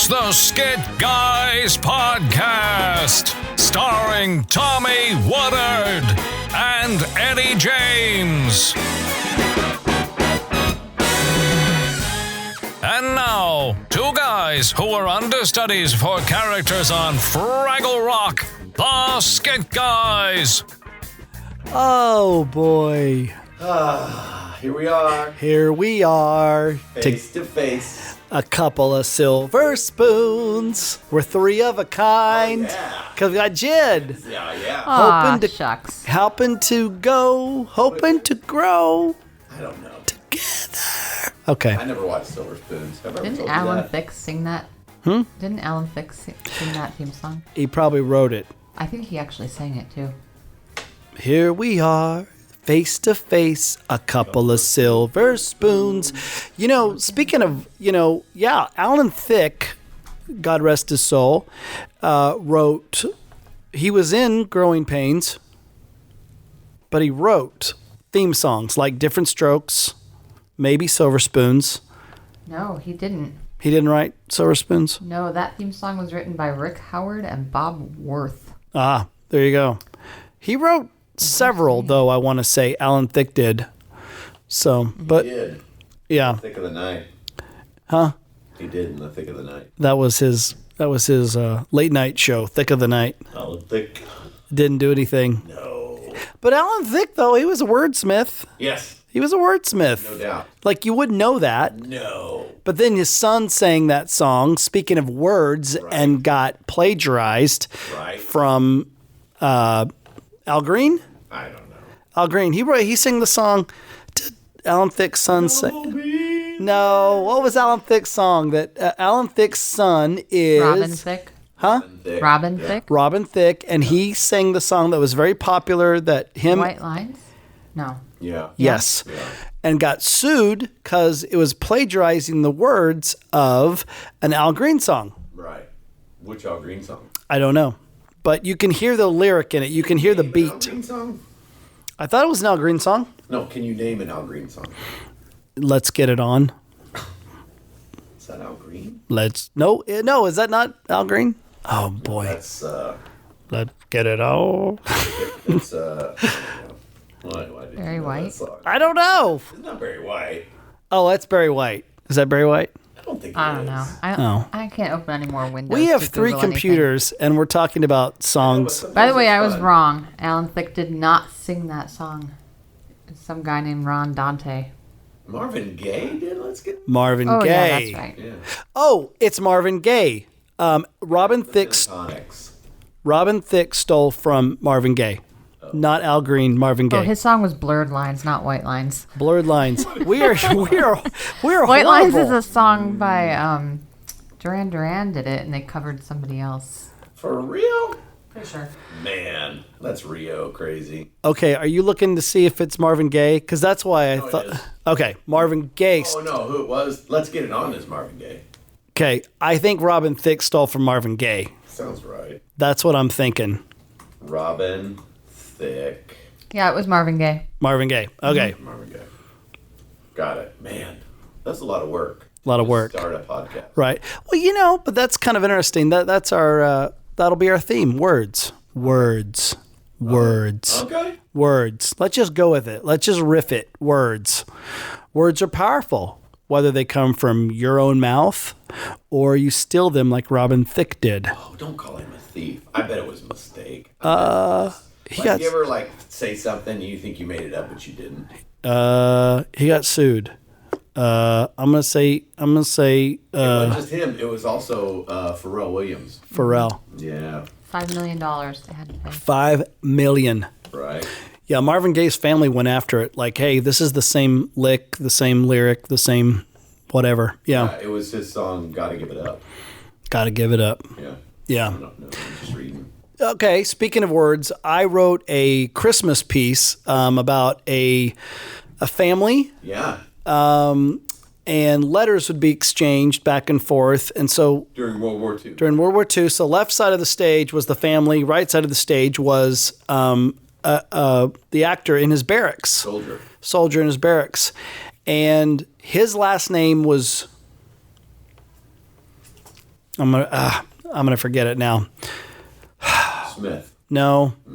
the Skit Guys Podcast, starring Tommy Woodard and Eddie James. And now, two guys who were understudies for characters on Fraggle Rock, the Skit Guys. Oh, boy. Here we are. Here we are. Face to face. A couple of silver spoons. We're three of a kind. Oh, yeah. Because we got Jid. Yeah. Shucks. Helping to go. Hoping to grow. I don't know. Together. Okay. I never watched Silver Spoons. Have I ever Didn't told you Alan that? Thicke sing that? Didn't Alan Thicke sing that theme song? He probably wrote it. I think he actually sang it too. Here we are. Face to face, a couple of silver spoons. You know, speaking of, Alan Thicke, God rest his soul, wrote, he was in Growing Pains, but he wrote theme songs like Different Strokes, maybe Silver Spoons. No, he didn't. He didn't write Silver Spoons? No, that theme song was written by Rick Howard and Bob Worth. Ah, there you go. He wrote several, though, I want to say. Alan Thicke did. So, but, He did. yeah. Thick of the night. Huh? He did in the thick of the night. That was his late night show, Thick of the Night. Alan Thicke. Didn't do anything. No. But Alan Thicke, though, he was a wordsmith. Yes. He was a wordsmith. No doubt. Like, you wouldn't know that. No. But then his son sang that song, speaking of words, and got plagiarized from Al Green? I don't know. Al Green. He sang the song. Did Alan Thicke's son sing? No. What was Alan Thicke's song? That Alan Thicke's son is Robin Thicke? Huh? Thick. Robin Yeah. Thicke? Robin Thicke, and he sang the song that was very popular. That him. White Lines? No. Yeah. Yes. Yeah. And got sued because it was plagiarizing the words of an Al Green song. Right. Which Al Green song? I don't know. But you can hear the lyric in it. You can hear the Name an Al beat. Green song? I thought it was an Al Green song. No, can you name an Al Green song? Let's get it on. Is that Al Green? No, is that not Al Green? Oh boy. That's, Let's get it on. that's, why did Barry you know White? that song? I don't know. It's not Barry White. Oh, that's Barry White. Is that Barry White? I don't think I it don't know. is. I can't open any more windows. We have to three Google anything. computers, and we're talking about songs. But By the way, I sometimes was it's wrong. Alan Thicke did not sing that song. It's some guy named Ron Dante. Marvin Gaye did Let's Get... Marvin Oh, Gaye. yeah, that's right. Yeah. Oh, it's Marvin Gaye. Robin Thicke stole from Marvin Gaye, not Al Green. Marvin Gaye. Oh, his song was Blurred Lines, not White Lines. Blurred Lines. We are White horrible. Lines is a song by Duran Duran did it, and they covered somebody else. For real? Pretty sure. Man, that's Rio crazy. Okay, are you looking to see if it's Marvin Gaye? Because that's why I No, it thought. is. Okay, Marvin Gaye. Oh, no, who it was? Let's Get It On is Marvin Gaye. Okay, I think Robin Thicke stole from Marvin Gaye. Sounds right. That's what I'm thinking. Robin Thicke. Yeah, it was Marvin Gaye. Marvin Gaye. Okay, Marvin Gaye. Got it. Man, that's a lot of work. A lot of to work. Start a podcast. right. Well, but that's kind of interesting. That's our. That'll be our theme. Words. Words. Okay. Words. Let's just go with it. Let's just riff it. Words. Words are powerful, whether they come from your own mouth or you steal them like Robin Thicke did. Oh, don't call him a thief. I bet it was a mistake. He Like, got you ever say something and you think you made it up, but you didn't? he got sued. I'm gonna say It wasn't just him. It was also Pharrell Williams. Pharrell. Yeah. $5 million they had to pay. $5 million. Right. Yeah, Marvin Gaye's family went after it. Like, hey, this is the same lick, the same lyric, the same whatever. Yeah. It was his song, Gotta Give It Up. Gotta give it up. Yeah. I Yeah. don't know. I'm just reading. Okay, speaking of words, I wrote a Christmas piece about a family, Yeah. and letters would be exchanged back and forth. And so During World War II. during World War II, so left side of the stage was the family, right side of the stage was the actor in his barracks. Soldier in his barracks. And his last name was I'm gonna forget it now. Smith. No. Is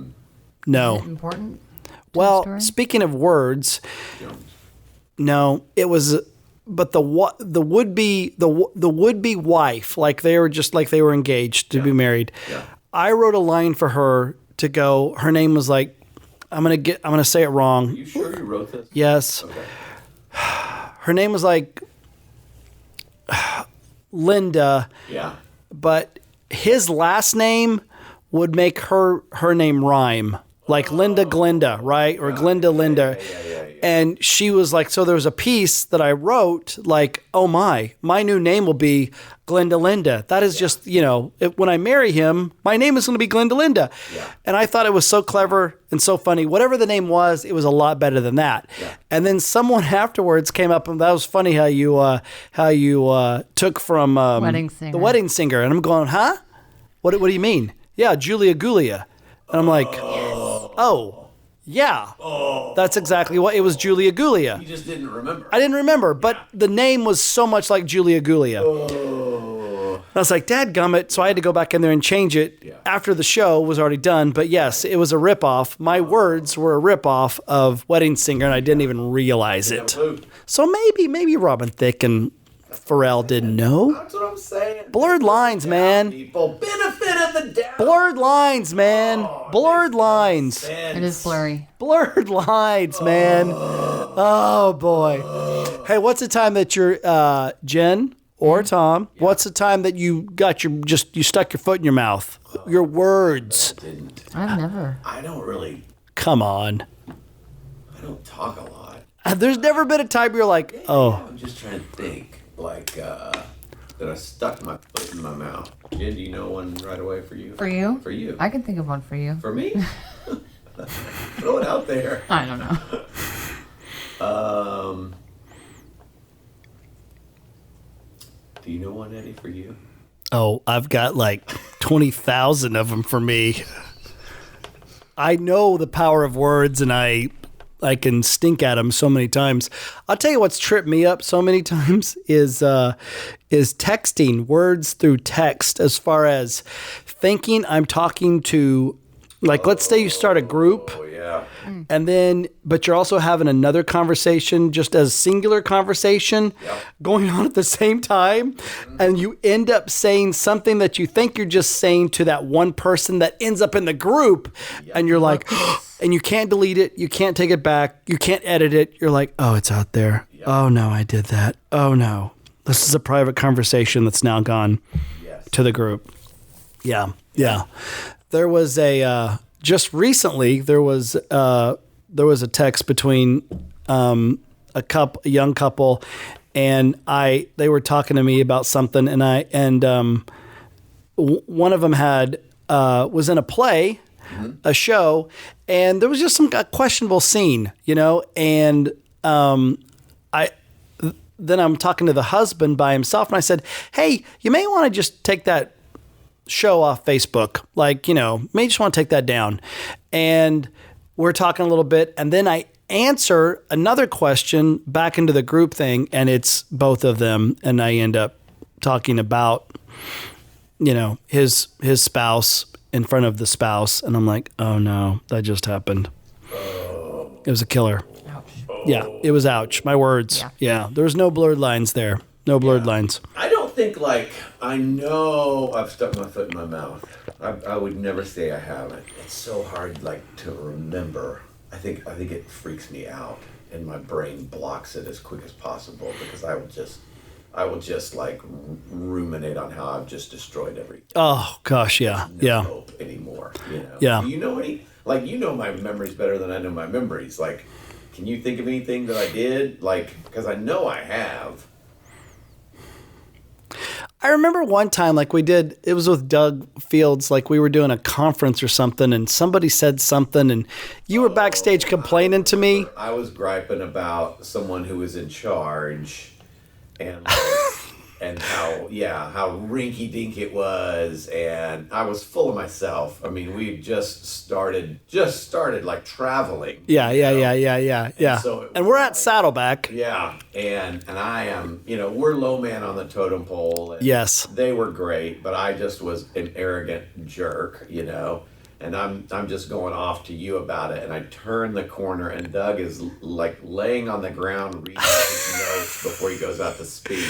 it important? To the Well, story? speaking of words, no, it was, but the would be wife, like they were engaged to be married. Yeah. I wrote a line for her to go. Her name was like, I'm gonna say it wrong. You sure you wrote this? Yes. Okay. Her name was like Linda, Yeah. but his last name would make her name rhyme. Like Linda Glinda, right? Or Glinda Linda. Yeah. And she was like, so there was a piece that I wrote like, oh my new name will be Glinda Linda. That is just, when I marry him, my name is going to be Glinda Linda. Yeah. And I thought it was so clever and so funny. Whatever the name was, it was a lot better than that. Yeah. And then someone afterwards came up, and that was funny how you took from Wedding Singer. The Wedding Singer. And I'm going, huh? What do you mean? Yeah, Julia Gulia. And I'm like, oh, yeah. That's exactly what it was. Julia Gulia. You just didn't remember. I didn't remember, but the name was so much like Julia Gulia. I was like, dadgummit. So I had to go back in there and change it after the show was already done. But yes, it was a ripoff. My words were a ripoff of Wedding Singer, and I didn't even realize it. So maybe Robin Thicke and Pharrell didn't know. That's what I'm saying. Blurred lines, man. People, benefit of the doubt. Blurred lines, man. Blurred lines. It is blurry. Blurred lines, man. Oh boy. Hey, what's the time that you're Jen or Tom? What's the time that you got you stuck your foot in your mouth? Your words. I've never. I don't really. Come on. I don't talk a lot. There's never been a time where you're like, oh, I'm just trying to think. Like that I stuck my foot in my mouth. Jen, do you know one right away for you? For you? For you. I can think of one for you. For me? Throw it out there. I don't know. Do you know one, Eddie, for you? oh, I've got like 20,000 of them for me. I know the power of words, and I can stink at them so many times. I'll tell you what's tripped me up so many times is texting, words through text, as far as thinking I'm talking to, like, let's say you start a group. Oh, yeah. And then, but you're also having another conversation, just as singular conversation going on at the same time. And you end up saying something that you think you're just saying to that one person that ends up in the group. And you're like, and you can't delete it. You can't take it back. You can't edit it. You're like, oh, it's out there. Oh no, I did that. Oh no. This is a private conversation that's now gone to the group. Yeah. Yeah. There was just recently there was a text between a young couple, and they were talking to me about something, and one of them was in a play, a show, and there was just some questionable scene, and then I'm talking to the husband by himself, and I said, hey, you may want to just take that show off Facebook. Like, may just want to take that down. And we're talking a little bit, and then I answer another question back into the group thing, and it's both of them, and I end up talking about, his spouse in front of the spouse, and I'm like, oh no, that just happened. It was a killer. Ouch. Yeah, it was ouch. My words. Yeah, there was no blurred lines there. No blurred lines. I don't think, I know I've stuck my foot in my mouth. I would never say I haven't. It's so hard, to remember. I think it freaks me out, and my brain blocks it as quick as possible, because I will just ruminate on how I've just destroyed everything. Oh gosh, yeah, No hope anymore. Yeah. Do you know any? My memories better than I know my memories. Can you think of anything that I did? Because I know I have. I remember one time, it was with Doug Fields, we were doing a conference or something, and somebody said something, and you were backstage complaining to me. I was griping about someone who was in charge, and and how rinky-dink it was, and I was full of myself. I mean, we just started like traveling. Yeah. So And we're at Saddleback. Yeah, and I am, we're low man on the totem pole. And Yes. they were great, but I just was an arrogant jerk, and I'm just going off to you about it, and I turn the corner, and Doug is like laying on the ground reading his notes before he goes out to speak.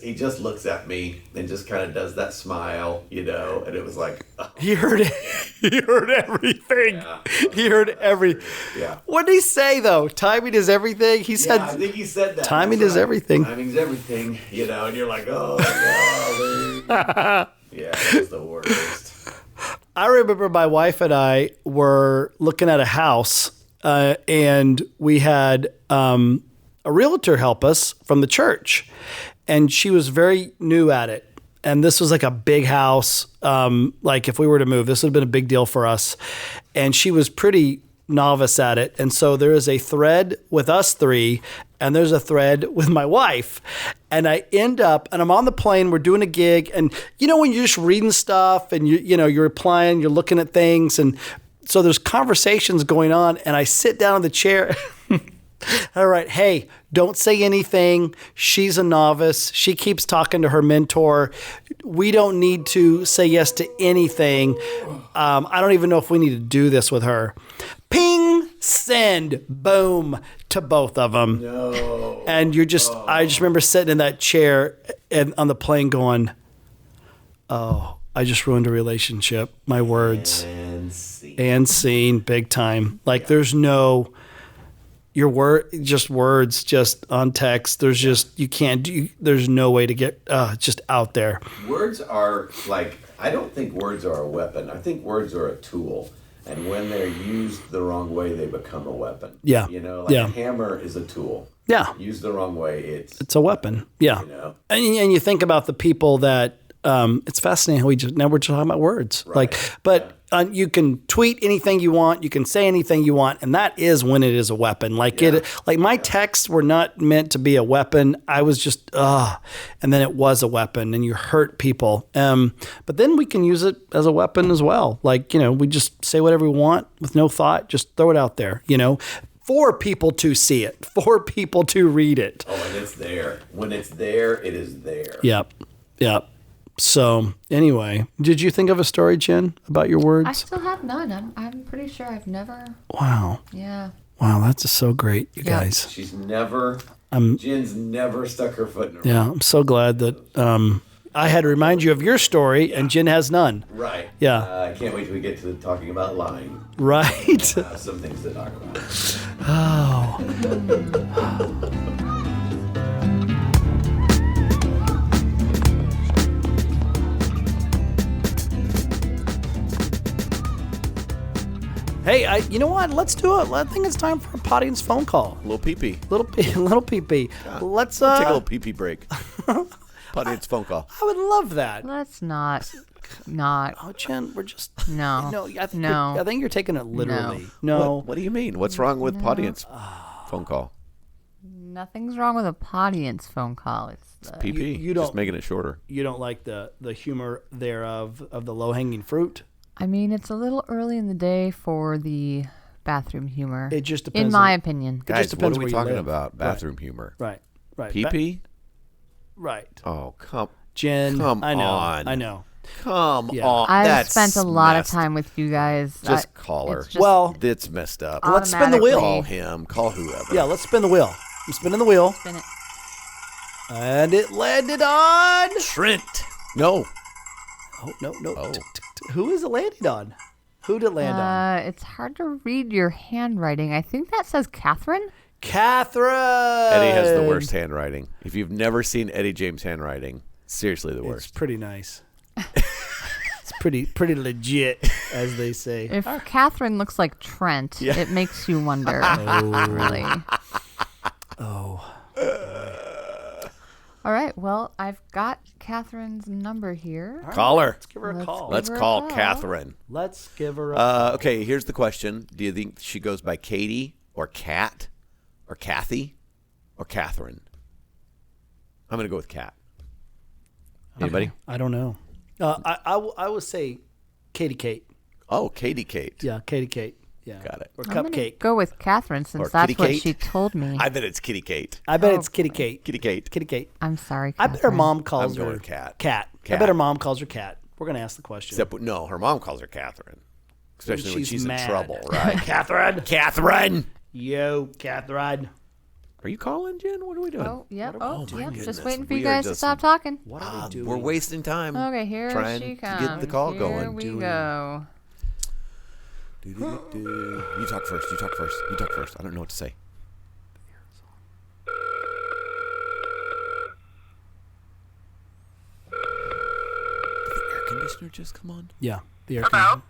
He just looks at me and just kind of does that smile, and it was like He heard it. He heard everything. Yeah. He heard Yeah. What did he say though? Timing is everything. He said. I think he said that. Timing That's is right. everything. Timing's everything, and you're like, oh no. Yeah, it was the worst. I remember my wife and I were looking at a house, and we had a realtor help us from the church, and she was very new at it. And this was like a big house. Like if we were to move, this would have been a big deal for us. And she was pretty novice at it. And so there is a thread with us three, and there's a thread with my wife. And I end up, and I'm on the plane, we're doing a gig. And when you're just reading stuff and you're applying, you're looking at things. And so there's conversations going on, and I sit down in the chair. All right. Hey, don't say anything. She's a novice. She keeps talking to her mentor. We don't need to say yes to anything. I don't even know if we need to do this with her. Ping, send, boom, to both of them. No. And I just remember sitting in that chair and on the plane going, oh, I just ruined a relationship. My words. And scene, big time. Like there's no... just words, just on text. There's just, there's no way to get, just out there. Words are I don't think words are a weapon. I think words are a tool. And when they're used the wrong way, they become a weapon. Yeah. A hammer is a tool. Yeah. Used the wrong way, it's a weapon. Yeah. And you think about the people that, it's fascinating how now we're just talking about words. Right. You can tweet anything you want. You can say anything you want. And that is when it is a weapon. My texts were not meant to be a weapon. I was just, and then it was a weapon and you hurt people. But then we can use it as a weapon as well. We just say whatever we want with no thought. Just throw it out there, for people to see it, for people to read it. Oh, and it's there. When it's there, it is there. Yep. So anyway, did you think of a story, Jen, about your words? I still have none. I'm pretty sure I've never. Wow. Yeah. Wow, that's just so great, you guys. Jen's never stuck her foot in her mouth. Yeah, I'm so glad that I had to remind you of your story, and Jen has none. Right. Yeah. I can't wait till we get to talking about lying. Right. We'll have some things to talk about. Oh. Hey, you know what? Let's do it. I think it's time for a podience phone call. Little pee-pee. Little pee-pee. Yeah. Let's take a little pee-pee break. Podience phone call. I would love that. Let's not. Oh, Jen, we're just... No. No, I think you're taking it literally. No. No. What do you mean? What's wrong with podience phone call? Nothing's wrong with a podience phone call. It's Pee-pee. You don't- Just making it shorter. You don't like the humor thereof of the low-hanging fruit? I mean, it's a little early in the day for the bathroom humor. It just depends. In my opinion. Guys, just depends what are we where you talking live. about? Bathroom humor. Right. Pee-pee? Right. Oh, Jen, Come I know. on. I know. Come Yeah. on. I've That's spent a lot of messed- time with you guys. Just call her. it's just Well, That's messed up. let's spin the wheel. Call him. Call whoever. Yeah, let's spin the wheel. I'm spinning the wheel. spin it. And it landed on... Trent. No. Oh, no. Oh. Who is it landed on? Who did it land on? It's hard to read your handwriting. I think that says Katherine. Catherine! Eddie has the worst handwriting. If you've never seen Eddie James' handwriting, seriously the It's worst. pretty nice. It's pretty legit, as they say. If Katherine looks like Trent, it makes you wonder. Really. Oh. All right. Well, I've got Catherine's number here. Call her. Let's give her a call. Let's Give her a call call. Catherine. Let's give her a call. Okay, here's the question. Do you think she goes by Katie or Kat or Kathy or Catherine? I'm going to go with Kat. Anybody? I don't know. I would say Katie Kate. Oh, Katie Kate. Yeah, Katie Kate. Yeah. Got it. Or I'm gonna Cupcake. go with Katherine since Or that's Kitty what Kate. she told me. I bet it's Kitty Kate. I bet it's Kitty Kate. Kitty Kate. Kitty Kate. I'm sorry, I Katherine. bet her mom calls I'm her going Cat. Cat. I Cat. bet her mom calls her Cat. We're gonna ask the question. Except, no, her mom calls her Catherine. Especially when she's in mad. trouble, right? Catherine. Catherine! Yo, Catherine. Are you calling, Jen? What are we doing? Oh, yep. Oh, my yep. goodness. Just waiting for We you are guys to just- stop talking. What are we doing? We're wasting time. Okay, here trying she to comes. get the call Here going. we go. Do-do-do-do. You talk first. You talk first. You talk first. I don't know what to say. Did the air conditioner just come on? Yeah. The air Hello? conditioner.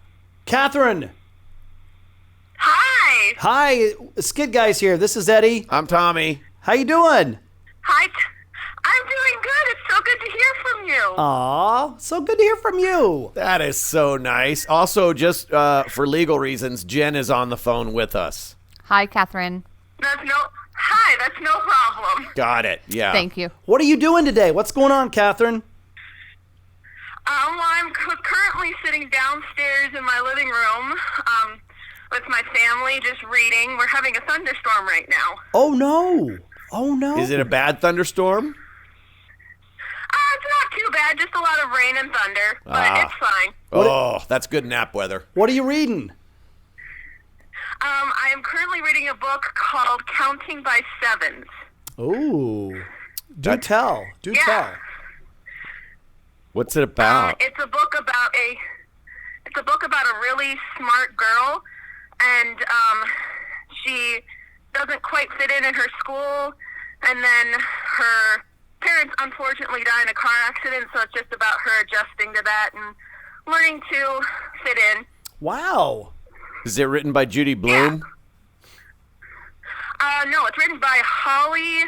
Catherine. Hi. Hi, Skid Guys here. This is Eddie. I'm Tommy. How you doing? Hi. I'm doing good. It's so good to hear from you. Aw, so good to hear from you. That is so nice. Also, just for legal reasons, Jen is on the phone with us. Hi, Katherine. Hi, that's no problem. Got it. Yeah. Thank you. What are you doing today? What's going on, Catherine? Well, I'm currently sitting downstairs in my living room with my family, just reading. We're having a thunderstorm right now. Oh, no. Oh, no. Is it a bad thunderstorm? It's not too bad, just a lot of rain and thunder, but it's fine. Oh, that's good nap weather. What are you reading? I am currently reading a book called Counting by Sevens. Ooh. Do tell. Do tell. What's it about? It's a book about a really smart girl, and she doesn't quite fit in her school, and then her parents unfortunately die in a car accident, so it's just about her adjusting to that and learning to fit in. Wow. Is it written by Judy Blume? No, it's written by Holly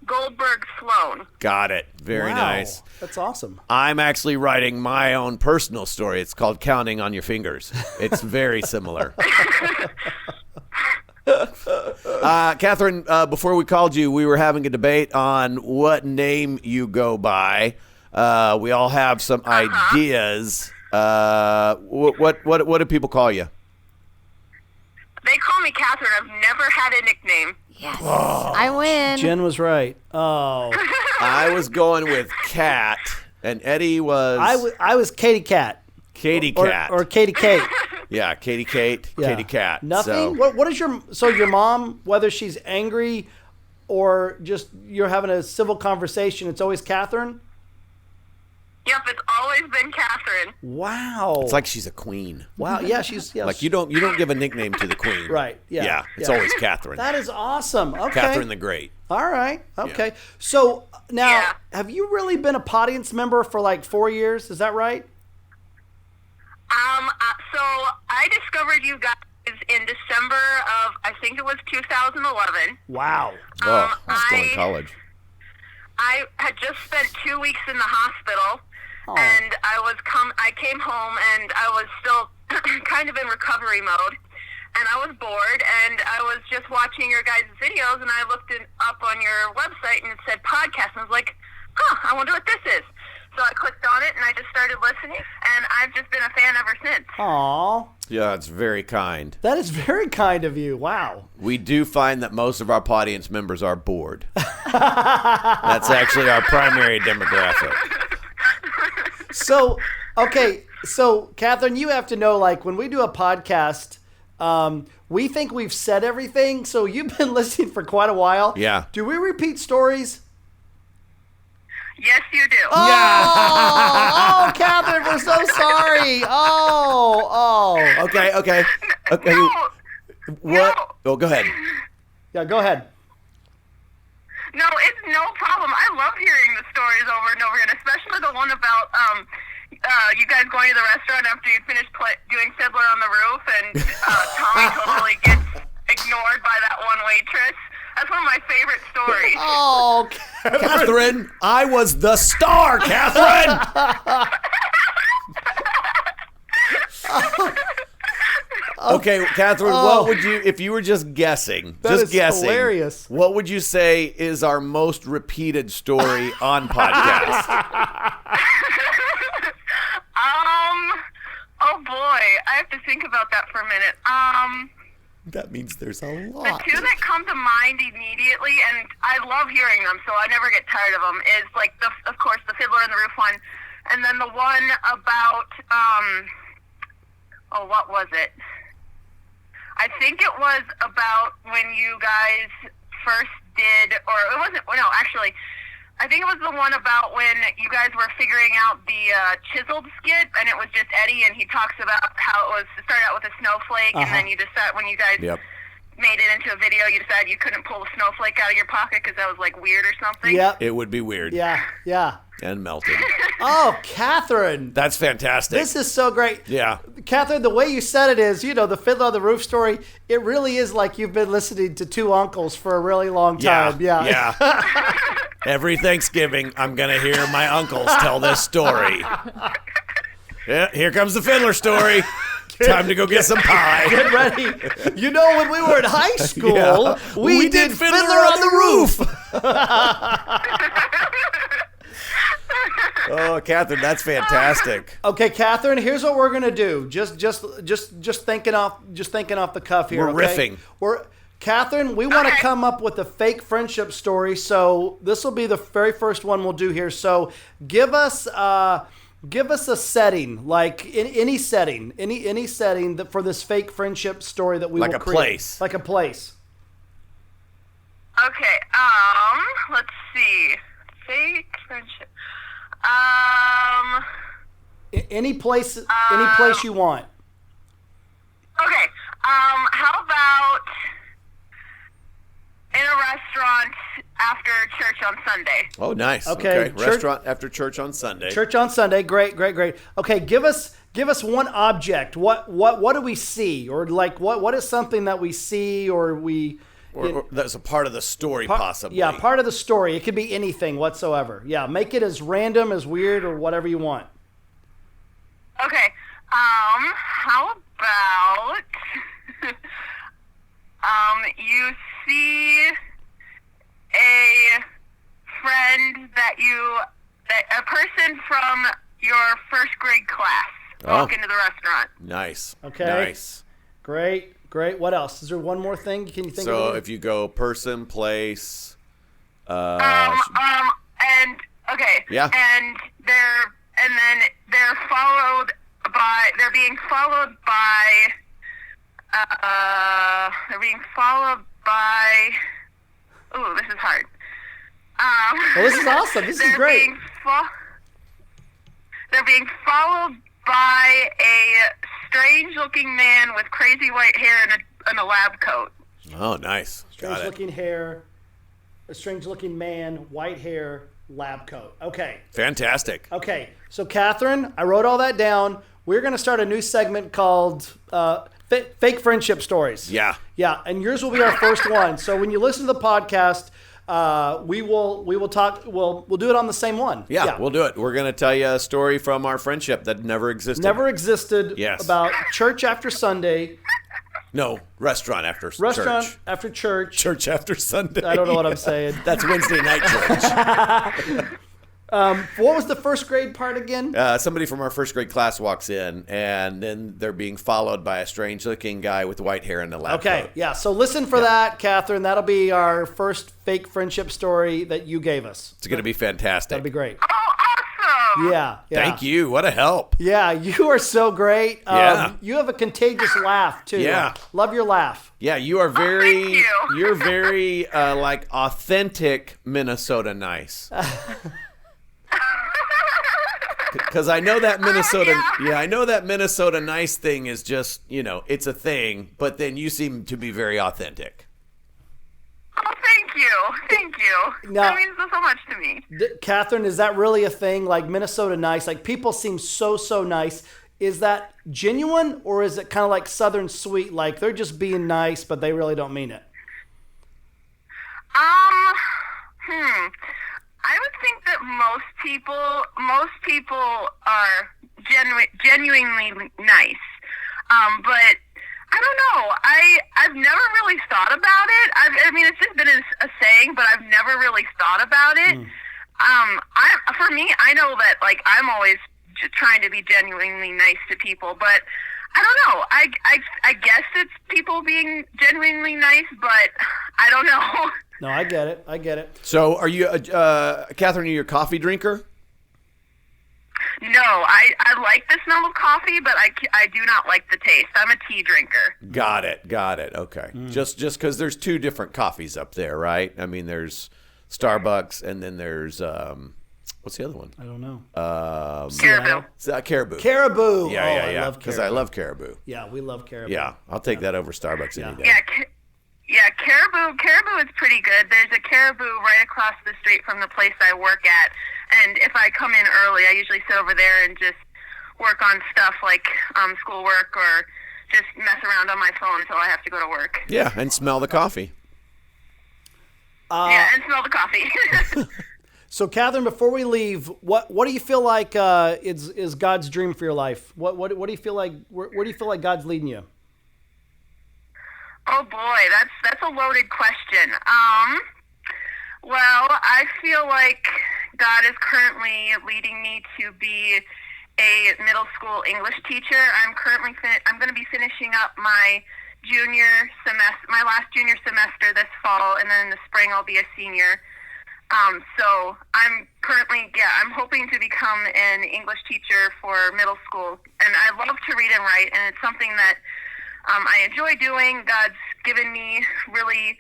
Goldberg Sloan. Got it. Very Wow. nice. That's awesome. I'm actually writing my own personal story. It's called Counting on Your Fingers. It's very similar. Catherine, before we called you, we were having a debate on what name you go by. We all have some ideas. What do people call you? They call me Katherine. I've never had a nickname. Yes. I win. Jen was right. Oh. I was going with Cat, and Eddie was I was Katie Cat. Katie Or, Cat. or Katie Kate. Yeah, Katie Kate, Yeah. Katie Cat. Nothing? So, What is your mom, whether she's angry or just you're having a civil conversation, it's always Catherine? Yep, it's always been Katherine. Wow. it's like she's a queen. wow, yeah, she's Like you don't give a nickname to the queen. Right, yeah. Yeah, it's yeah. always Catherine. That is awesome. Okay. Catherine the Great. All right. Okay. So now, Yeah. have you really been a podience member for like 4 years? Is that right? So I discovered you guys in December of, I think it was 2011. Wow. Oh, I was still in I- college. I had just spent 2 weeks in the hospital, Oh. and I came home, and I was still kind of in recovery mode, and I was bored, and I was just watching your guys' videos, and I looked it up on your website, and it said podcast, and I was like, I wonder what this is. So I clicked on it, and I just started listening, and I've just been a fan ever since. Aw. Yeah, it's very kind. That is very kind of you. Wow. We do find that most of our audience members are bored. That's actually our primary demographic. So, okay. So, Catherine, you have to know, like, when we do a podcast, we think we've said everything. So you've been listening for quite a while. Yeah. Do we repeat stories? Yes, you do. Oh, Catherine, we're so sorry. Oh. Okay. No, What? Oh, go ahead. Yeah, go ahead. No, it's no problem. I love hearing the stories over and over again, especially the one about you guys going to the restaurant after you finished doing Fiddler on the Roof, and Tommy totally gets ignored by that one waitress. That's one of my favorite stories. Oh, Catherine, I was the star, Catherine! Okay, Catherine, what would you, if you were just guessing, That is hilarious. what would you say is our most repeated story on podcast? have to think about that for a minute. That means there's a The lot. two that come to mind immediately, and I love hearing them, so I never get tired of them, is like, of course, the Fiddler on the Roof one, and then the one about, what was it? I think it was about when you guys first did, or it wasn't, no, actually, I think it was the one about when you guys were figuring out the chiseled skit, and it was just Eddie, and he talks about how it was started out with a snowflake, and then you decided when you guys made it into a video, you decided you couldn't pull the snowflake out of your pocket because that was like weird or something. Yep. It would be weird. Yeah. And melted. Oh, Katherine. That's fantastic. This is so great. Yeah. Katherine, the way you said it is, the Fiddler on the Roof story, it really is like you've been listening to two uncles for a really long time. Yeah. Every Thanksgiving, I'm going to hear my uncles tell this story. Yeah, here comes the Fiddler story. Time to go get some pie. Get ready. When we were in high school, we did Fiddler on the Roof. Oh, Katherine, that's fantastic. Okay, Katherine, here's what we're gonna do. Just thinking off the cuff here. We're riffing. Katherine, we want to come up with a fake friendship story. So this will be the very first one we'll do here. So give us a setting, like in any setting that for this fake friendship story that we will create. Place. Like a place. Okay, let's see. Fake friendship. Any place you want. Okay, how about in a restaurant after church on Sunday? Oh, nice. Okay. Restaurant after church on Sunday. Church on Sunday. Great. Okay, give us one object. What do we see, or like what is something that we see, or we. Or that's a part of the story, possibly. Yeah, part of the story. It could be anything whatsoever. Yeah, make it as random, as weird, or whatever you want. Okay. How about you see a friend a person from your first grade class walk into the restaurant. Nice. Okay. Nice. Great. What else? Is there one more thing? Can you think of So it? if you go person, place, And okay. Yeah. And they're followed by. They're being followed by. Ooh, this is hard. Well, this is awesome. This is great. They're being followed by a strange-looking man with crazy white hair and a lab coat. Oh, nice. Got it. Strange-looking hair, a strange-looking man, white hair, lab coat. Okay. Fantastic. Okay. So, Katherine, I wrote all that down. We're going to start a new segment called Fake Friendship Stories. Yeah. Yeah, and yours will be our first one. So when you listen to the podcast, we will talk. We'll do it on the same one. Yeah, we'll do it. We're going to tell you a story from our friendship that never existed. Never existed. Yes. About church after Sunday. No, restaurant after Restaurant church. after church. Church after Sunday. I don't know what I'm saying. That's Wednesday night church. What was the first grade part again? Somebody from our first grade class walks in, and then they're being followed by a strange-looking guy with white hair and a lab Okay, coat. yeah. So listen for that, Katherine. That'll be our first fake friendship story that you gave us. It's going to be fantastic. That'll be great. Oh, awesome! Yeah. Thank you. What a help. Yeah, you are so great. Yeah. You have a contagious laugh too. Yeah. Love your laugh. Yeah, you are very, thank you. you're very, authentic Minnesota nice. Because I know that Minnesota, I know that Minnesota nice thing is just, it's a thing, but then you seem to be very authentic. Oh, thank you. Now- That means so much to me. Katherine, is that really a thing? Like Minnesota nice? Like people seem so nice. Is that genuine, or is it kind of like Southern sweet? Like they're just being nice, but they really don't mean it. I would think that most people are genuinely nice. But I don't know. I've never really thought about it. I mean, it's just been a saying, but I've never really thought about it. For me, I know that like I'm always trying to be genuinely nice to people, but I don't know. I guess it's people being genuinely nice, but I don't know. No, I get it. I get it. So, are you, Catherine? Are you a coffee drinker? No, I like the smell of coffee, but I do not like the taste. I'm a tea drinker. Got it. Okay. Just because there's two different coffees up there, right? I mean, there's Starbucks, and then there's what's the other one? I don't know. Caribou. Caribou. Caribou. Yeah, Oh, yeah, I yeah. love Because Caribou. I love Caribou. Yeah, we love Caribou. Yeah, I'll take that over Starbucks any day. Yeah, Caribou is pretty good. There's a Caribou right across the street from the place I work at, and if I come in early, I usually sit over there and just work on stuff like schoolwork or just mess around on my phone until I have to go to work. Yeah, and smell the coffee. Yeah, and smell the coffee. So, Catherine, before we leave, what do you feel like is God's dream for your life? What do you feel like? Where do you feel like God's leading you? Oh boy, that's a loaded question. Well, I feel like God is currently leading me to be a middle school English teacher. I'm currently I'm going to be finishing up my my last junior semester this fall, and then in the spring I'll be a senior. So I'm currently, I'm hoping to become an English teacher for middle school, and I love to read and write, and it's something that I enjoy doing. God's given me really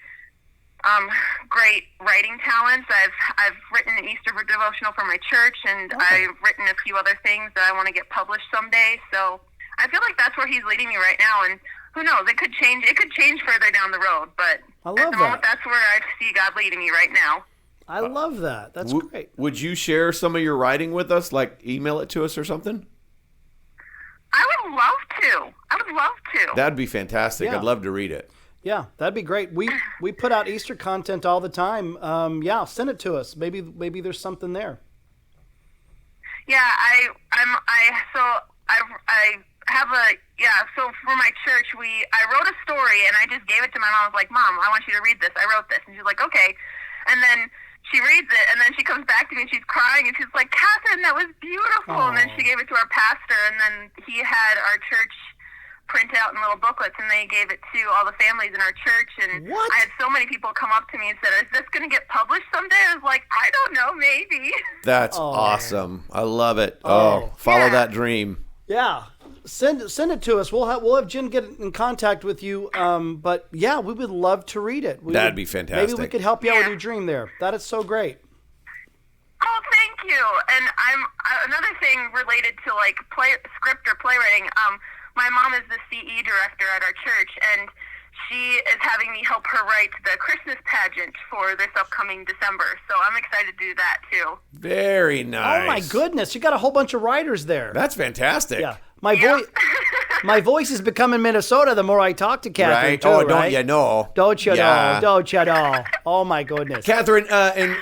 great writing talents. I've written an Easter devotional for my church, and I've written a few other things that I want to get published someday. So I feel like that's where He's leading me right now, and who knows? It could change. It could change further down the road, but at the moment, that's where I see God leading me right now. I love that. That's great. Would you share some of your writing with us, like email it to us or something? I would love to. That'd be fantastic. Yeah. I'd love to read it. Yeah, that'd be great. We put out Easter content all the time. Send it to us. Maybe there's something there. Yeah, So for my church, I wrote a story and I just gave it to my mom. I was like, Mom, I want you to read this. I wrote this, and she's like, okay. And then she reads it, and then she comes back to me and she's crying, and she's like, Catherine, that was beautiful. Aww. And then she gave it to our pastor, and then he had our church print out in little booklets, and they gave it to all the families in our church. And What? I had so many people come up to me and said, is this going to get published someday? I was like, I don't know, maybe. That's awesome. I love it. Follow that dream. Yeah, send it to us. We'll have Jen get in contact with you. But yeah, we would love to read it. That'd be fantastic. Maybe we could help you out with your dream there. That is so great. Oh, thank you. And another thing related to like script or playwriting. My mom is the CE director at our church, and she is having me help her write the Christmas pageant for this upcoming December. So I'm excited to do that too. Very nice. Oh my goodness, you got a whole bunch of writers there. That's fantastic. Yeah, my voice is becoming Minnesota the more I talk to Catherine. Right? Too, Don't right? you know? Don't you Yeah. know? Don't you know? Oh my goodness. Catherine, and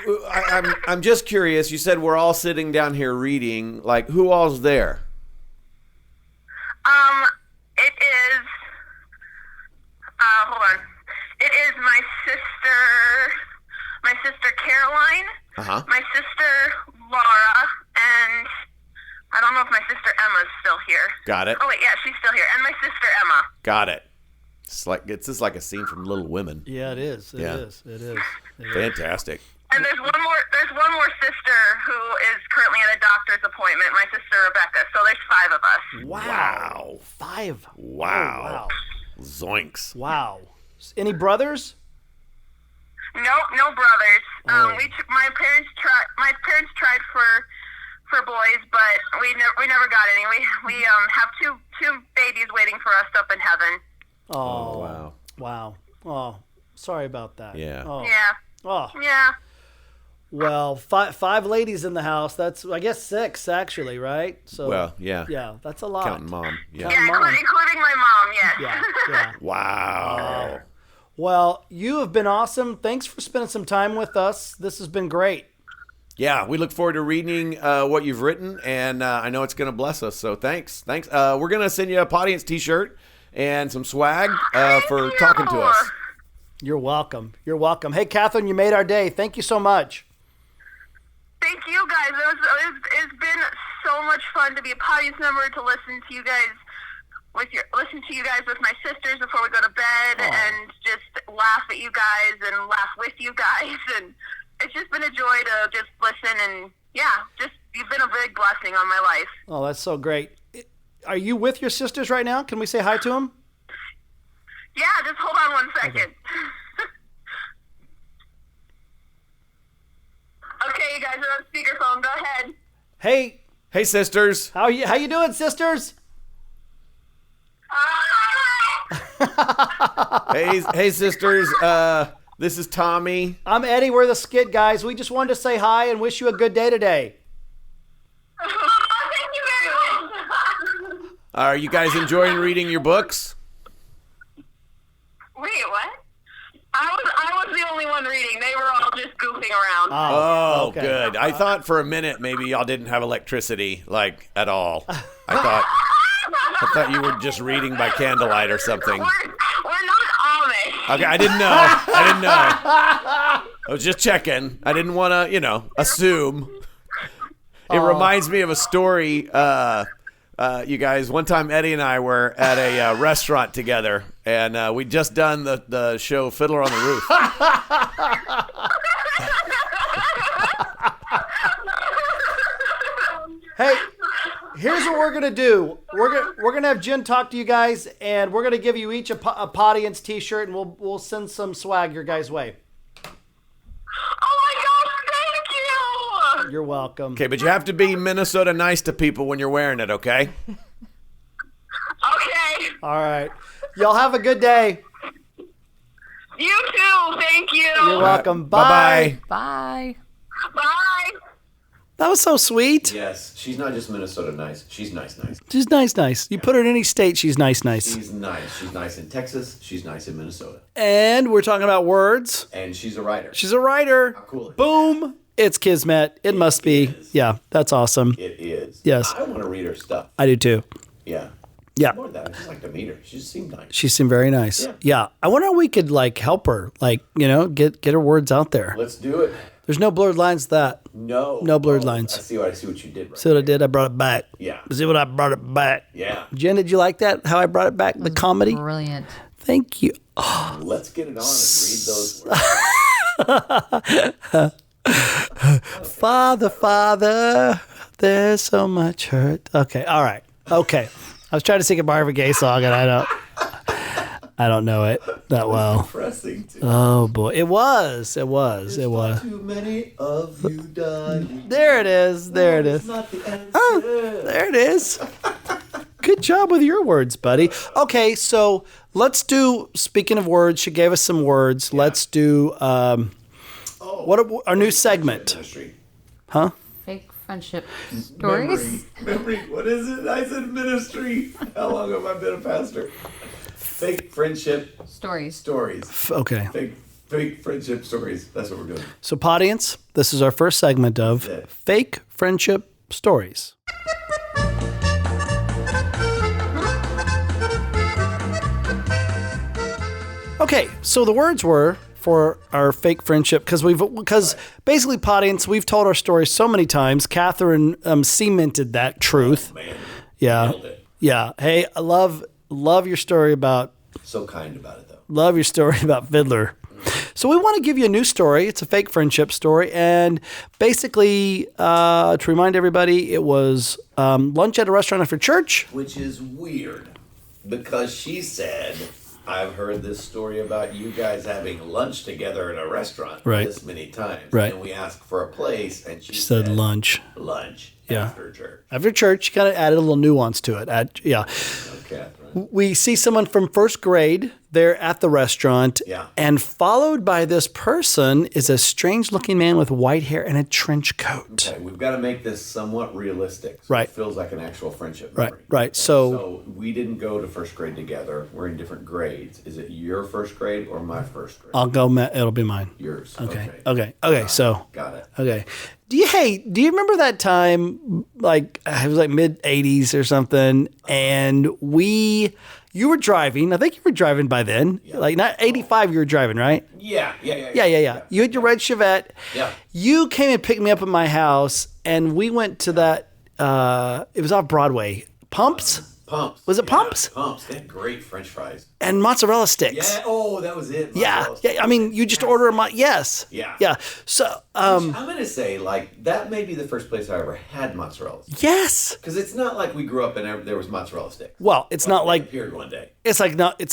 I'm just curious. You said we're all sitting down here reading. Like, who all's there? It is. Hold on. It is my sister Caroline, my sister Laura, and I don't know if my sister Emma's still here. Got it. Oh wait, yeah, she's still here, and my sister Emma. Got it. It's just like a scene from Little Women. Yeah, it is. It Yeah. is. It is. Fantastic. And there's one more sister who is currently at a doctor's appointment. My sister Rebecca. So there's 5 of us. Wow. 5. Wow. Oh, wow. Zoinks. Wow. Any brothers? No brothers. Oh. My parents tried for boys, but we never got any. We have two babies waiting for us up in heaven. Oh, wow. Wow. Oh, sorry about that. Yeah. Oh. Yeah. Oh. Yeah. Well, 5 ladies in the house. That's, I guess, 6 actually, right? So. Well, yeah. Yeah, that's a lot. Counting mom. Yeah. Yeah, Mom. including my mom. Yes. Yeah. Yeah. Wow. Well, you have been awesome. Thanks for spending some time with us. This has been great. Yeah, we look forward to reading what you've written, and I know it's going to bless us. So thanks. We're going to send you a podience T-shirt and some swag for talking to us. You're welcome. You're welcome. Hey, Catherine, you made our day. Thank you so much. Thank you guys. It's been so much fun to be a podience member, to listen to you guys listen to you guys with my sisters before we go to bed, and just laugh at you guys and laugh with you guys, and it's just been a joy to just listen, and just you've been a big blessing on my life. Oh, that's so great. Are you with your sisters right now? Can we say hi to them? Yeah, just hold on one second. Okay, you guys are on speakerphone. Go ahead. Hey, sisters. how you doing, sisters? Hey, sisters. This is Tommy. I'm Eddie. We're the Skit Guys. We just wanted to say hi and wish you a good day today. Thank you very much. Are you guys enjoying reading your books? Wait, what? I was the only one reading. They were all just goofing around. Oh, okay. good. I thought for a minute maybe y'all didn't have electricity, like, at all. I thought you were just reading by candlelight or something. We're not Amish. Okay, I didn't know. I was just checking. I didn't want to, assume. It reminds me of a story. You guys, one time Eddie and I were at a restaurant together, and we'd just done the show Fiddler on the Roof. Hey, here's what we're gonna do. We're gonna have Jen talk to you guys, and we're gonna give you each a podience T-shirt, and we'll send some swag your guys' way. Oh my gosh, thank you. You're welcome. Okay, but you have to be Minnesota nice to people when you're wearing it, okay? Okay. All right. Y'all have a good day. You too. Thank you. You're welcome. Bye-bye. Bye. Bye. That was so sweet. Yes, she's not just Minnesota nice. She's nice. She's nice. You put her in any state, she's nice. She's nice. She's nice in Texas. She's nice in Minnesota. And we're talking about words. And she's a writer. She's a writer. How cool is Boom. It's Kismet. It must be. is. Yeah, that's awesome. It is. Yes. I want to read her stuff. I do too. Yeah. Yeah. More than that, I just like to meet her. She just seemed nice. She seemed very nice. Yeah. Yeah. I wonder how we could help her, get her words out there. Let's do it. There's no blurred lines to that. No. No blurred lines. I see what you did right. See what I did? I brought it back. Yeah. See what I brought it back. Yeah. Jen, did you like that? How I brought it back? The comedy? Brilliant. Thank you. Let's get it on and read those words. Father, there's so much hurt. Okay. All right. Okay. I was trying to sing a Marvin Gaye song and I don't know it that well. Depressing too. Oh boy. It was. Too many of you died. There it is. There it is. Not the answer. Oh, there it is. Good job with your words, buddy. Okay, so let's do, speaking of words, she gave us some words. Let's do our new segment. Ministry. Huh? Fake friendship stories. Memory. What is it? I said ministry. How long have I been a pastor? Fake friendship Stories. stories. Okay. Fake friendship stories. That's what we're doing. So, Podience, this is our first segment of That's it. Fake Friendship Stories. Okay, so the words were for our fake friendship because basically, Podience, we've told our story so many times. Katherine cemented that truth. Man, Yeah, nailed it. yeah. Hey, I love your story about So kind about it though. Love your story about Fiddler. So we want to give you a new story. It's a fake friendship story. And basically, to remind everybody, it was lunch at a restaurant after church. Which is weird because she said, I've heard this story about you guys having lunch together in a restaurant Right. this many times. Right. And we asked for a place and she Said lunch. Lunch Yeah. after church. After church, she kind of added a little nuance to it. Yeah. Oh, Catherine. We see someone from first grade there at the restaurant. Yeah. And followed by this person is a strange looking man with white hair and a trench coat. Okay, we've got to make this somewhat realistic. So Right. It feels like an actual friendship Right, memory. right. Okay, So we didn't go to first grade together. We're in different grades. Is it your first grade or my first grade? I'll go, it'll be mine. Yours. Okay. So. Got it. Okay. Do you remember that time, it was like mid 80s or something, and you were driving, I think you were driving by then, like not 85 you were driving, right? Yeah. Yeah. You had your red Chevette. Yeah. You came and picked me up at my house, and we went to that, it was off Broadway, Pumps? Pumps. Was it Yeah, Pumps? Pumps. They had great French fries. And mozzarella sticks. Yeah. Oh, that was it. Yeah. Mozzarella Yeah. I mean, you just order them. Yes. Yeah. Yeah. So, I'm gonna say like that may be the first place I ever had mozzarella sticks. yes. Because it's not like we grew up and there was mozzarella sticks. Well, it's not They like appeared one day. it's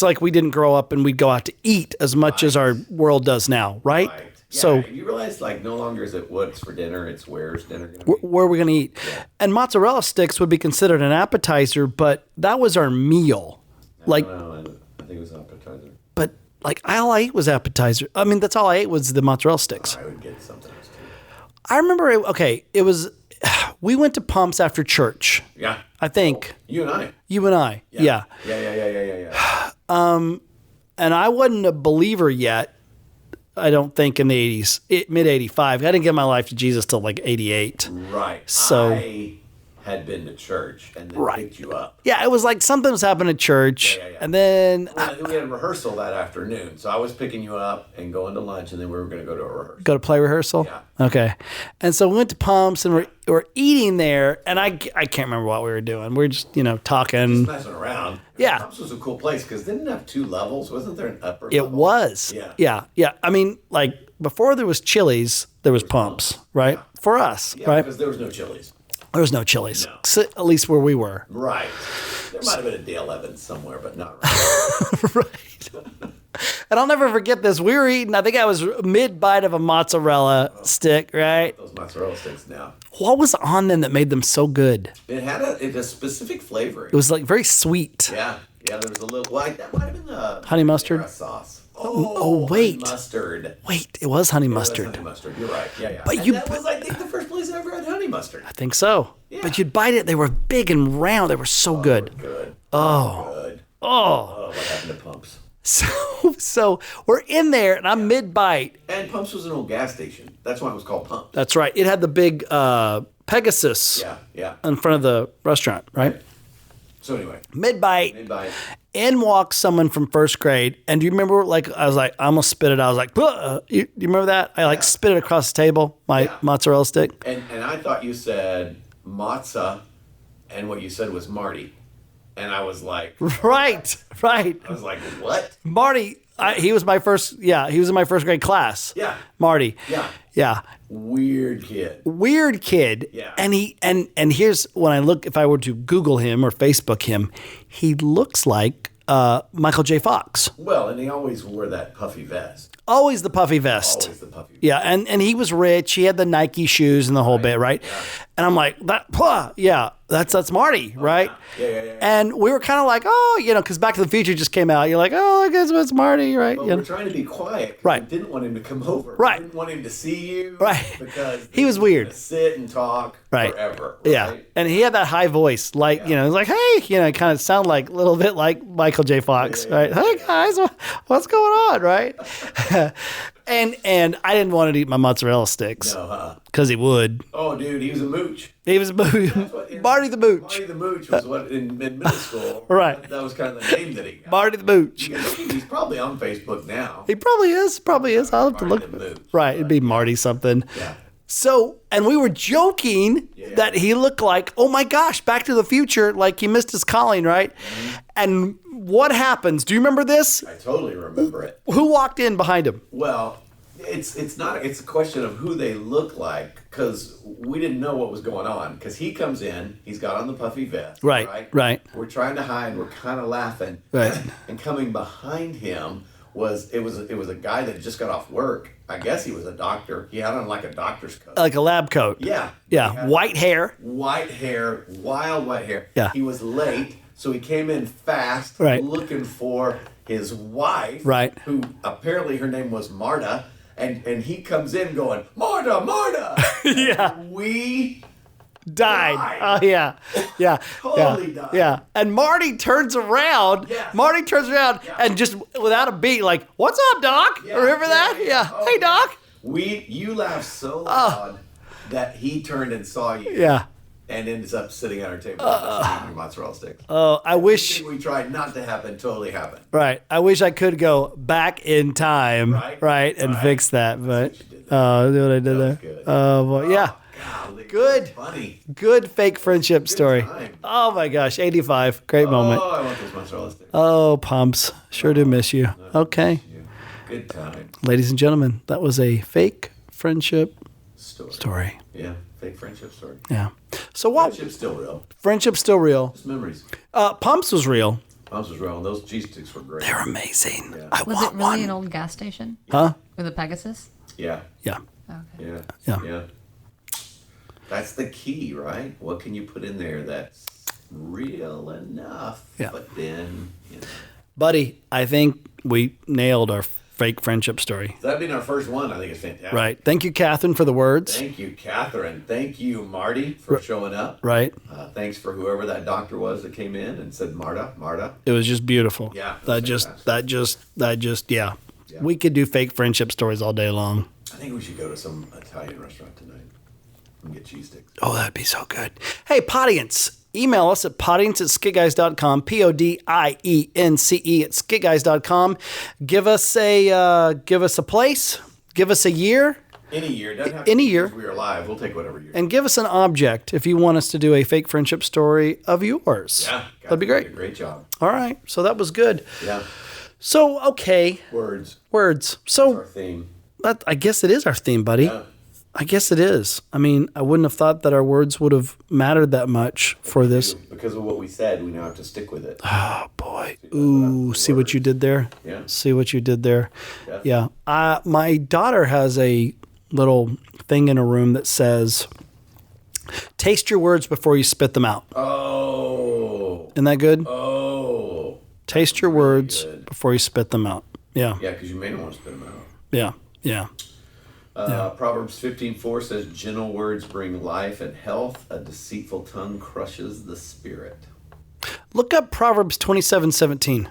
like we didn't grow up and we'd go out to eat as much as our world does now, right? Right. Yeah, So you realize like no longer is it what's for dinner, it's where's dinner gonna be. where are we going to eat? And mozzarella sticks would be considered an appetizer, but that was our meal. Like, I think it was an appetizer. but like all I ate was appetizer. I mean, that's all I ate was the mozzarella sticks. I would get something else too. I remember, it was, we went to Pumps after church. Yeah. I think. You and I. You and I. Yeah. Yeah. And I wasn't a believer yet, I don't think, in the 80s, mid 85. I didn't give my life to Jesus till like 88. Right. So- I had been to church and then Right. picked you up. Yeah, it was like something was happening at church. Yeah. And then Well, we had a rehearsal that afternoon, so I was picking you up and going to lunch, and then we were going to go to a rehearsal. go to play rehearsal. Yeah. Okay. And so we went to Pumps and we're eating there. And I can't remember what we were doing. We are just, talking. Messing around. Yeah. Pumps was a cool place because didn't it have 2 levels? Wasn't there an upper It level? was. Yeah. Yeah. I mean, like before there was Chili's, there was Pumps, right? For us, Yeah, right? because there was no Chili's. There was no Chili's, No. So, at least where we were. Right. There might have been a Dale Evans somewhere, but not right. Right. And I'll never forget this. We were eating, I think I was mid-bite of a mozzarella stick, right? Those mozzarella sticks now. What was on them that made them so good? It had a specific flavoring. It was like very sweet. Yeah, there was a little. Well, that might have been the Honey mustard? marinara sauce. Oh, wait. Honey mustard. Wait, it was honey It was mustard. honey mustard. You're right. Yeah. But And you- that was, I think, the first place I ever had honey mustard. I think so. Yeah. But you'd bite it, they were big and round. They were so good. Good. Oh. Good. Oh. Oh, what happened to Pumps? So we're in there and I'm mid-bite. And Pumps was an old gas station. That's why it was called Pumps. That's right. It had the big Pegasus Yeah. in front of the restaurant, right? So anyway, Mid-bite. mid-bite. In walks someone from first grade. And do you remember, I was like, I almost spit it out. I was like, you remember that? I spit it across the table, my Yeah. mozzarella stick. And I thought you said matzah, and what you said was Marty. And I was like, Right. I was like, what? Marty, he was my first, he was in my first grade class. Yeah. Marty. Yeah. Yeah. Weird kid. Weird kid. Yeah. And here's when I look, if I were to Google him or Facebook him, he looks like Michael J. Fox. Well, and he always wore that puffy vest. Always the puffy vest. Always the puffy vest. Yeah, and he was rich. He had the Nike shoes and the whole bit, right? Yeah. And I'm like, that's Marty, right? Yeah. And we were kind of like, because Back to the Future just came out. You're like, I guess it's Marty, right? But You know? we're trying to be quiet. 'Cause Right. We didn't want him to come over. Right. We didn't want him to see you. Right. Because He was he's weird. gonna sit and talk Right. forever. Yeah, Right? and he had that high voice, like it's like, hey, kind of sound like a little bit like Michael J. Fox, right? Hey guys, what's going on, right? and I didn't want to eat my mozzarella sticks No, because he would. Oh, dude, he was a mooch. He was Marty the Mooch. Marty the Mooch was what in middle school. Right. That was kind of the name that he got. Marty the Mooch. He's probably on Facebook now. He probably is. I'll have to Marty look. the Mooch. Right, it'd be Marty something. Yeah. So, and we were joking that he looked like, oh my gosh, Back to the Future, like he missed his calling, right? Mm-hmm. And what happens? Do you remember this? I totally remember it. Who walked in behind him? Well, it's not. It's a question of who they look like because we didn't know what was going on. Because he comes in, he's got on the puffy vest. Right. We're trying to hide. We're kind of laughing. Right. And coming behind him was a guy that just got off work. I guess he was a doctor. He had on like a doctor's coat. Like a lab coat. Yeah. Yeah, He had white hair. White hair, wild white hair. Yeah. He was late, so he came in fast, Right. looking for his wife, Right. who apparently her name was Marta, and he comes in going, Marta! Yeah. We Died. Died. Oh, yeah. Totally died. Yeah. And Marty turns around. Yes. Marty turns around and just without a beat, like, what's up, Doc? Yeah, Remember that? Yeah. Oh, Hey, Doc. You laughed so loud that he turned and saw you. Yeah. And ends up sitting at our table eating your mozzarella sticks. Oh, I wish. Everything we tried not to happen totally happened. Right. I wish I could go back in time. Right. And Right. fix that. But, you did see what I did That there? was good. Oh, boy. Yeah. Golly. Good. Funny. Good fake friendship story. time. Oh my gosh, 85. Great moment. Oh, I want this mozzarella stick. Oh, Pumps. Sure do miss you. Okay. Good time. Ladies and gentlemen, that was a fake friendship story. Yeah, fake friendship story. Yeah. So what? Friendship's still real. Friendship's still real. Just memories. Pumps was real. Mom's was real, and those cheese sticks were great. They're amazing. Yeah. I Was want it really one. an old gas station? Huh? With a Pegasus? Yeah, Yeah. Okay. yeah, Yeah. yeah. That's the key, right? What can you put in there that's real enough? Yeah. But then, you know. Buddy, I think we nailed our fake friendship story. That being our first one, I think it's fantastic. Right. Thank you, Catherine, for the words. Thank you, Katherine. Thank you, Marty, for showing up. Right. Thanks for whoever that doctor was that came in and said, Marta. It was just beautiful. Yeah, it That was just, yeah. Yeah. We could do fake friendship stories all day long. I think we should go to some Italian restaurant tonight and get cheese sticks. Oh, that'd be so good. Hey, podience. Email us at podience@skitguys.com, PODIENCE at skitguys.com. Give us a place, give us a year, Any year. It doesn't have to Any be year. because we are live. We'll take whatever year. and give us an object if you want us to do a fake friendship story of yours. Yeah. That'd be Katherine great. did a great job. All right. So that was good. Yeah. So, okay. Words. Words. That's our So theme. I guess it is our theme, buddy. Yeah. I guess it is. I mean, I wouldn't have thought that our words would have mattered that much for this. Because of what we said, we now have to stick with it. Oh, boy. Ooh, see what you did there? Yeah. See what you did there? Yeah. Yeah. My daughter has a little thing in her room that says, taste your words before you spit them out. Oh. Isn't that good? Oh. Taste your words good. before you spit them out. Yeah. Yeah, because you may not want to spit them out. Yeah. Yeah. Proverbs 15:4 says, gentle words bring life and health. A deceitful tongue crushes the spirit. Look up Proverbs 27:17.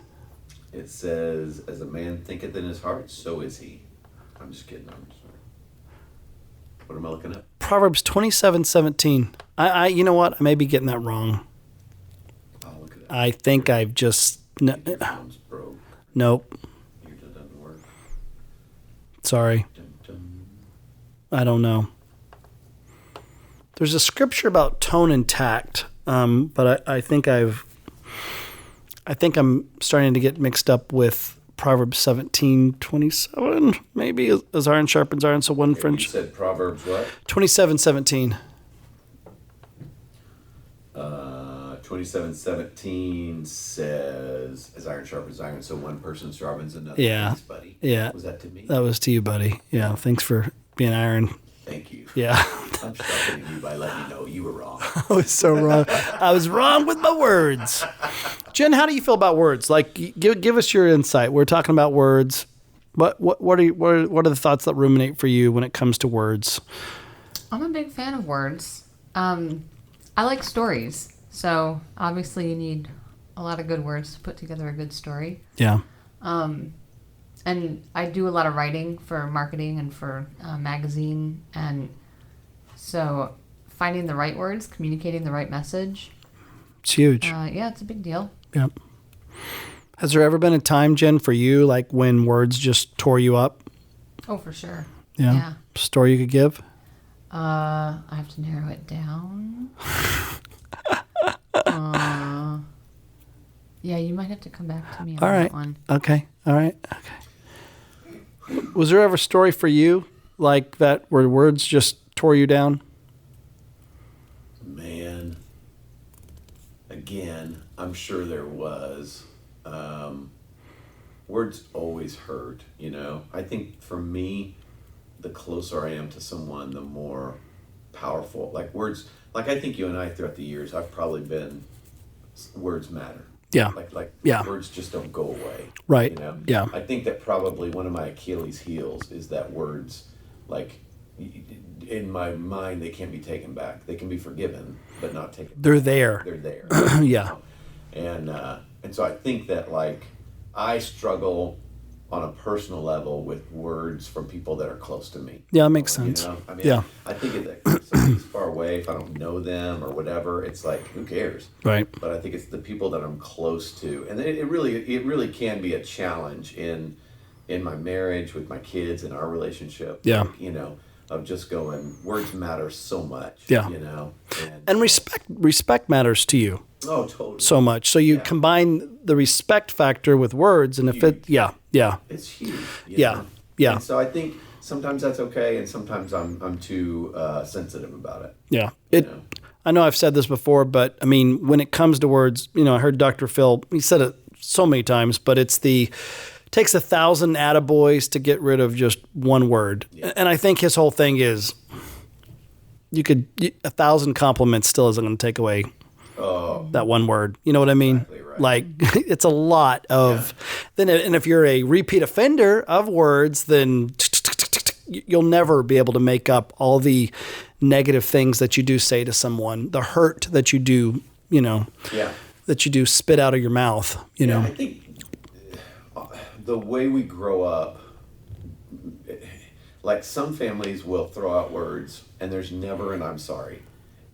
It says, as a man thinketh in his heart, so is he. I'm just kidding. I'm sorry. What am I looking at? Proverbs 27:17. I you know what? I may be getting that wrong. I'll look at it. I think I've just Your phone's broke. nope. Yours doesn't work. Sorry. Dum, dum. I don't know. There's a scripture about tone and tact, but I think I'm starting to get mixed up with Proverbs 17:27. Maybe as iron sharpens iron, so one You French. said Proverbs what? 27:17. 27:17 says, as iron sharpens iron, so one person sharpens another. Yeah. Thanks, buddy. Yeah. Was that to me? That was to you, buddy. Yeah. Thanks for being iron. Thank you. Yeah. I'm sharpening you by letting you know you were wrong. I was so wrong. I was wrong with my words. Jen, how do you feel about words? Like, give us your insight. We're talking about words. What are the thoughts that ruminate for you when it comes to words? I'm a big fan of words. I like stories. So obviously you need a lot of good words to put together a good story. Yeah. And I do a lot of writing for marketing and for magazine. And so finding the right words, communicating the right message. It's huge. Yeah, it's a big deal. Yep. Has there ever been a time, Jen, for you, like when words just tore you up? Oh, for sure. Yeah. Yeah. Story you could give? I have to narrow it down. Yeah, you might have to come back to me on All right. that one. Okay. All right. Okay. Was there ever a story for you like that where words just tore you down? Man, again, I'm sure there was. Words always hurt, you know. I think for me, the closer I am to someone, the more powerful. Like words, like I think you and I throughout the years, I've probably been, words matter. Yeah. Like Yeah. words just don't go away. Right. You know? Yeah. I think that probably one of my Achilles heels is that words, like, in my mind, they can't be taken back. They can be forgiven, but not taken They're back. there. They're there. Yeah. And so I think that, like, I struggle on a personal level with words from people that are close to me. Yeah, that makes You sense. know? I mean, Yeah. I think if somebody's far away, if I don't know them or whatever, it's like, who cares? Right. But I think it's the people that I'm close to, and it really can be a challenge in my marriage with my kids and our relationship. Yeah. Like, you know, of just going, words matter so much. Yeah. You know? And respect matters to you Oh, totally. so much. So you combine the respect factor with words, and if it, yeah. It's huge. you Yeah. know? Yeah. And so I think sometimes that's okay, and sometimes I'm too sensitive about it. Yeah. You know? I know I've said this before, but I mean, when it comes to words, I heard Dr. Phil, he said it so many times, but takes 1,000 attaboys to get rid of just one word. Yeah. And I think his whole thing is 1,000 compliments still isn't going to take away that one word. You know what I mean? Exactly right. Like it's a lot of, and if you're a repeat offender of words, then you'll never be able to make up all the negative things that you do say to someone, the hurt that you do, that you do spit out of your mouth, you know. I think the way we grow up, like some families will throw out words and there's never an I'm sorry.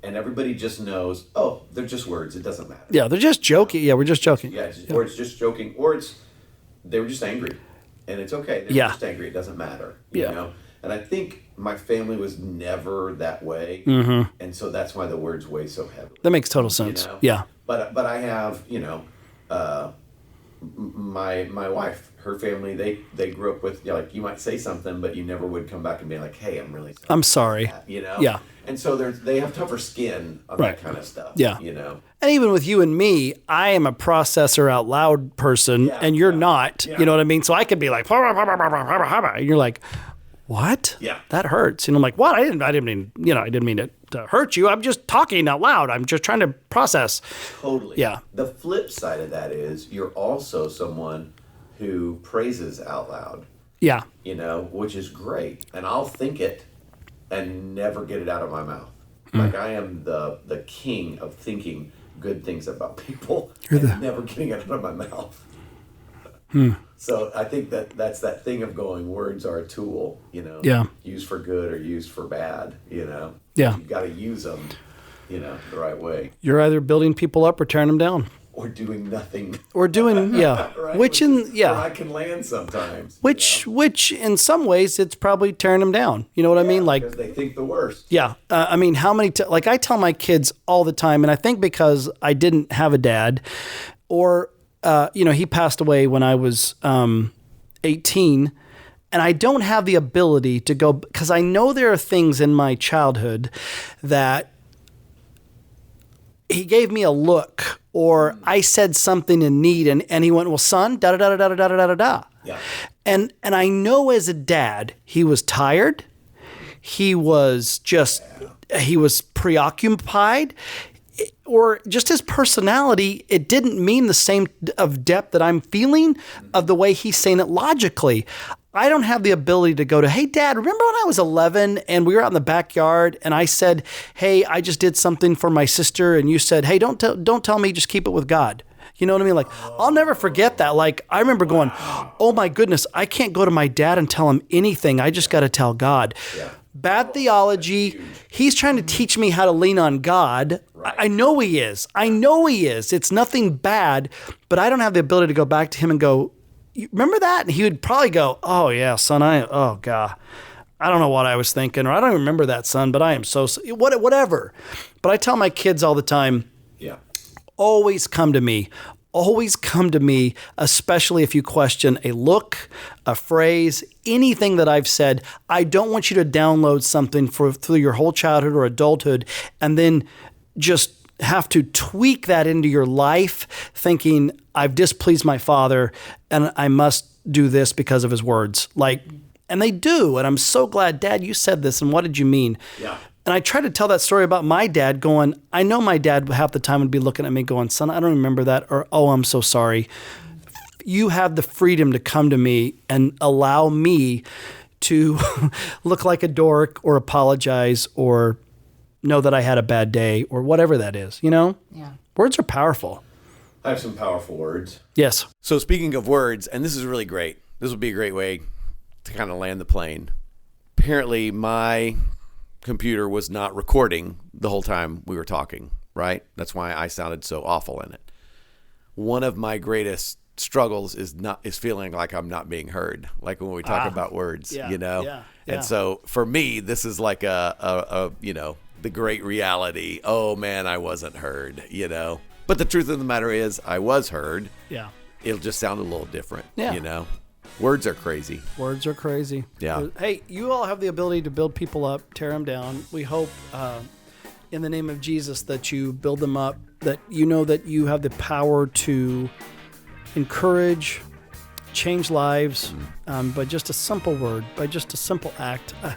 And everybody just knows, oh, they're just words. It doesn't matter. Yeah, they're just joking. Yeah, we're just joking. Yeah, or it's just joking, or they were just angry. And it's okay. They're just angry. It doesn't matter. You know? And I think my family was never that way. Mm-hmm. And so that's why the words weigh so heavily. That makes total sense. Yeah. But I have, my wife, her family, they grew up with, like, you might say something, but you never would come back and be like, hey, I'm really sorry. I'm sorry. That, Yeah. And so they have tougher skin on that kind of stuff. Yeah. And even with you and me, I am a processor out loud person, and you're not. Yeah. You know what I mean? So I could be like, and you're like, what? Yeah. That hurts. And I'm like, what? I didn't mean it to hurt you. I'm just talking out loud. I'm just trying to process. Totally. Yeah. The flip side of that is you're also someone who praises out loud. Yeah. Which is great. And I'll think it and never get it out of my mouth. Like I am the king of thinking good things about people and never getting it out of my mouth. So I think that's that thing of going, words are a tool, used for good or used for bad, Yeah. You've got to use them, the right way. You're either building people up or tearing them down. Or doing nothing. Or doing, Right? Which I can land sometimes. Which in some ways it's probably tearing them down. You know what I mean? Like, because they think the worst. Yeah. I mean, how many, like I tell my kids all the time, and I think because I didn't have a dad or, he passed away when I was 18, and I don't have the ability to go, because I know there are things in my childhood that he gave me a look or I said something in need and he went, well, son, da-da-da-da-da-da-da-da-da. Yeah. And I know as a dad, he was tired. He was he was preoccupied, or just his personality. It didn't mean the same of depth that I'm feeling of the way he's saying it logically. I don't have the ability to go to, hey, Dad, remember when I was 11 and we were out in the backyard and I said, hey, I just did something for my sister, and you said, hey, don't tell me, just keep it with God. You know what I mean? Like, I'll never forget that. Like, I remember going, oh my goodness, I can't go to my dad and tell him anything. I just got to tell God. Yeah. Bad theology. He's trying to teach me how to lean on God. Right. I know he is. It's nothing bad, but I don't have the ability to go back to him and go, you remember that? And he would probably go, oh yeah, son, oh God, I don't know what I was thinking, or I don't remember that, son, but I am so, whatever. But I tell my kids all the time, always come to me, especially if you question a look, a phrase, anything that I've said. I don't want you to download something through your whole childhood or adulthood and then just have to tweak that into your life thinking I've displeased my father and I must do this because of his words. Like, and they do. And I'm so glad, Dad, you said this. And what did you mean? Yeah. And I try to tell that story about my dad going, I know my dad half the time would be looking at me going, son, I don't remember that. Or, oh, I'm so sorry. You have the freedom to come to me and allow me to look like a dork or apologize or know that I had a bad day or whatever that is, Yeah. Words are powerful. I have some powerful words. Yes. So speaking of words, and this is really great. This would be a great way to kind of land the plane. Apparently my computer was not recording the whole time we were talking, right? That's why I sounded so awful in it. One of my greatest struggles is feeling like I'm not being heard. Like when we talk about words, yeah, you know? yeah. And so for me, this is like a you know, the great reality. Oh man, I wasn't heard, you know? But the truth of the matter is I was heard. Yeah. It'll just sound a little different, Yeah. you know? Words are crazy. Words are crazy. Yeah. Hey, you all have the ability to build people up, tear them down. We hope in the name of Jesus that you build them up, that you know that you have the power to encourage, change lives by just a simple word, by just a simple act. I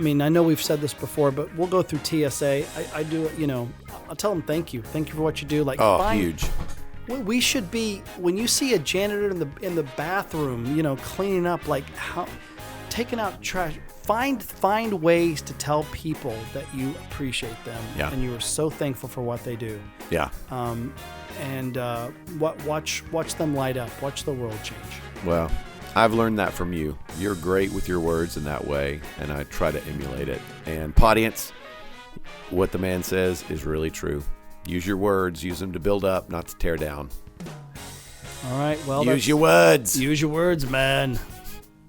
mean, I know we've said this before, but we'll go through TSA. I do it, you know, I'll tell them thank you. Thank you for what you do. Like, Huge. We should be, when you see a janitor in the bathroom, you know, cleaning up, like taking out trash, find ways to tell people that you appreciate them and you are so thankful for what they do. Yeah. And watch them light up. Watch the world change. Well, I've learned that from you. You're great with your words in that way, and I try to emulate it. And podience, what the man says is really true. Use your words. Use them to build up, not to tear down. All right. Well, use your words. Use your words, man.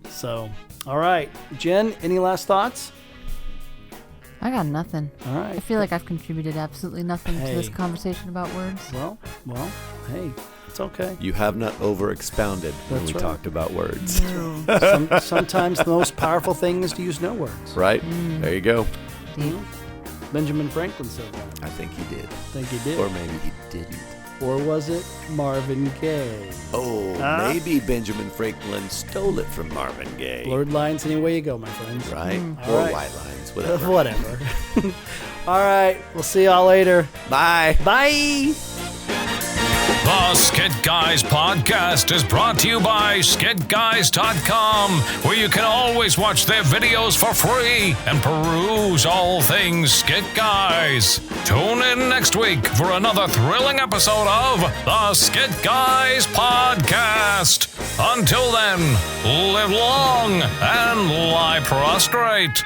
So, all right. Jen, any last thoughts? I got nothing. All right. I feel like I've contributed absolutely nothing to this conversation about words. Well, hey, it's okay. You have not over-expounded when we talked about words. Sometimes the most powerful thing is to use no words. Right? There you go. Deep. Benjamin Franklin said that. I think he did. Think he did. Or maybe he didn't. Or was it Marvin Gaye? Oh, maybe Benjamin Franklin stole it from Marvin Gaye. Blurred lines any way you go, my friends. Right? All Or right. white lines, whatever. Whatever. All right. We'll see y'all later. Bye. Bye. The Skit Guys podcast is brought to you by skitguys.com, where you can always watch their videos for free and peruse all things Skit Guys. Tune in next week for another thrilling episode of the Skit Guys podcast. Until then, live long and lie prostrate.